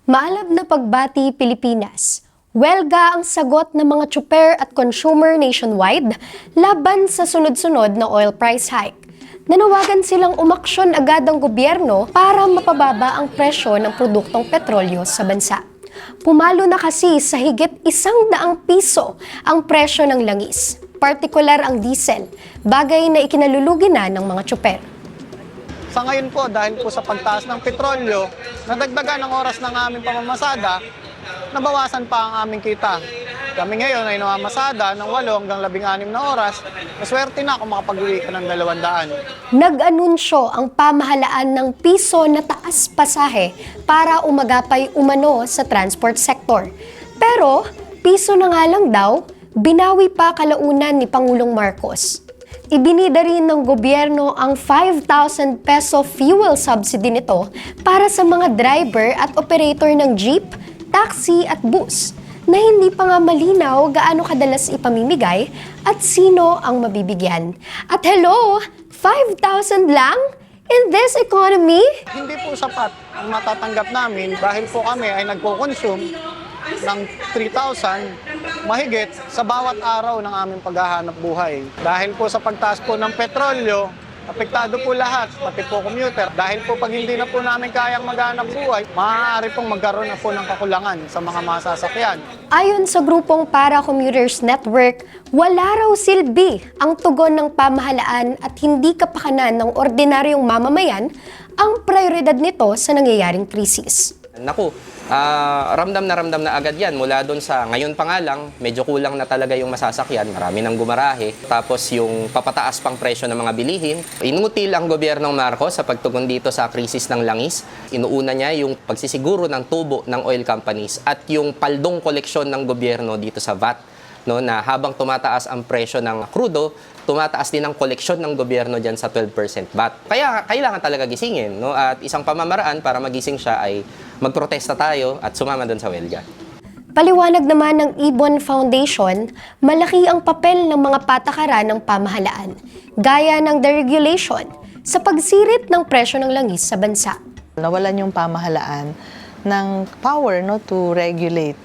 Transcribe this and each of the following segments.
Maalab na pagbati Pilipinas. Welga ang sagot ng mga tsuper at consumer nationwide laban sa sunod-sunod na oil price hike. Nanawagan silang umaksyon agad ang gobyerno para mapababa ang presyo ng produktong petrolyo sa bansa. Pumalo na kasi sa higit 100 piso ang presyo ng langis, partikular ang diesel, bagay na ikinalulugi na ng mga tsuper. Sa ngayon po, dahil po sa pagtaas ng petrolyo, nadagdagan ang oras ng aming pamamasada, nabawasan pa ang aming kita. Kami ngayon ay namamasada ng 8 hanggang 16 na oras. Maswerte na kung makapag-uwi ka ng 200. Nag-anunsyo ang pamahalaan ng piso na taas pasahe para umagapay umano sa transport sector. Pero piso na nga lang daw, binawi pa kalaunan ni Pangulong Marcos. Ibinida rin ng gobyerno ang 5,000 peso fuel subsidy nito para sa mga driver at operator ng jeep, taxi at bus na hindi pa nga malinaw gaano kadalas ipamimigay at sino ang mabibigyan. At hello, 5,000 lang? In this economy? Hindi po sapat ang matatanggap namin dahil po kami ay nagko-consume ng 3,000 mahigit sa bawat araw ng aming paghahanap buhay. Dahil po sa pagtaas po ng petrolyo, apektado po lahat, pati po commuter. Dahil po pag hindi na po namin kayang maghanap buhay, maaari pong magkaroon na po ng kakulangan sa mga masasakyan. Ayon sa grupong Para Commuters Network, wala raw silbi ang tugon ng pamahalaan at hindi kapakanan ng ordinaryong mamamayan ang prioridad nito sa nangyayaring krisis. Naku, ramdam na agad yan. Mula doon sa ngayon pa nga lang, medyo kulang na talaga yung masasakyan. Marami nang gumarahe. Tapos yung papataas pang presyo ng mga bilihin. Inutil ang gobyernong Marcos sa pagtugon dito sa krisis ng langis. Inuuna niya yung pagsisiguro ng tubo ng oil companies at yung paldong koleksyon ng gobyerno dito sa VAT. No, na habang tumataas ang presyo ng krudo, tumataas din ang koleksyon ng gobyerno dyan sa 12% VAT. Kaya kailangan talaga gisingin. No? At isang pamamaraan para magising siya ay magprotesta tayo at sumama doon sa welga. Paliwanag naman ng Ibon Foundation, malaki ang papel ng mga patakaran ng pamahalaan, gaya ng deregulation sa pagsirit ng presyo ng langis sa bansa. Nawalan yung pamahalaan ng power to regulate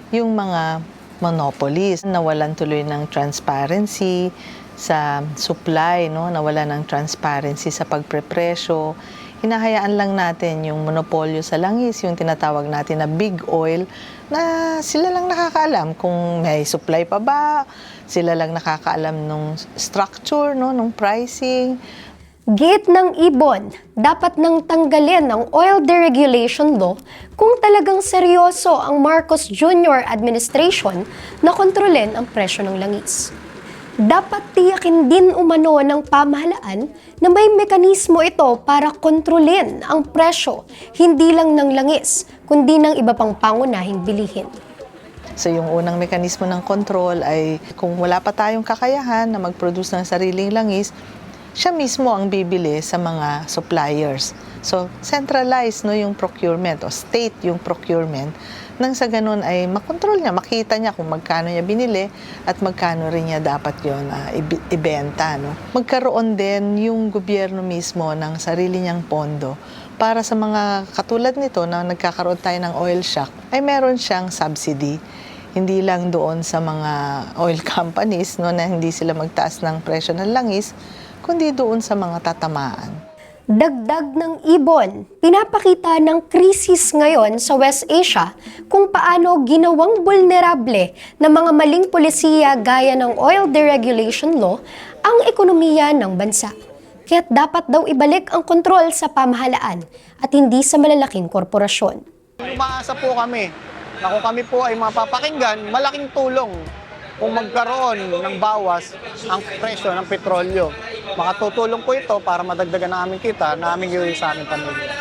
yung mga monopolies. Nawalan tuloy ng transparency sa supply, nawalan ng transparency sa pagprepresyo. Hinahayaan lang natin yung monopolyo sa langis, yung tinatawag natin na big oil, na sila lang nakakaalam kung may supply pa ba, sila lang nakakaalam nung structure, nung pricing. Gate ng Ibon, dapat nang tanggalin ang oil deregulation law kung talagang seryoso ang Marcos Jr. administration na kontrolin ang presyo ng langis. Dapat tiyakin din umano ng pamahalaan na may mekanismo ito para kontrolin ang presyo, hindi lang ng langis, kundi ng iba pang pangunahing bilihin. So yung unang mekanismo ng control ay kung wala pa tayong kakayahan na mag-produce ng sariling langis, siya mismo ang bibili sa mga suppliers. So, centralized yung procurement o state yung procurement nang sa ganun ay makontrol niya, makita niya kung magkano niya binili at magkano rin niya dapat yun ibenta. Magkaroon din yung gobyerno mismo ng sarili niyang pondo para sa mga katulad nito na nagkakaroon tayo ng oil shock ay meron siyang subsidy. Hindi lang doon sa mga oil companies na hindi sila magtaas ng presyo ng langis, kundi doon sa mga tatamaan. Dagdag ng Ibon, pinapakita ng krisis ngayon sa West Asia kung paano ginawang vulnerable ng mga maling polisiya gaya ng oil deregulation law ang ekonomiya ng bansa. Kaya't dapat daw ibalik ang kontrol sa pamahalaan at hindi sa malalaking korporasyon. Umaasa po kami na kung kami po ay mapapakinggan, malaking tulong kung magkaroon ng bawas ang presyo ng petrolyo. Makatutulong po ito para madagdagan na aming kita na aming gawin sa aming pamilya.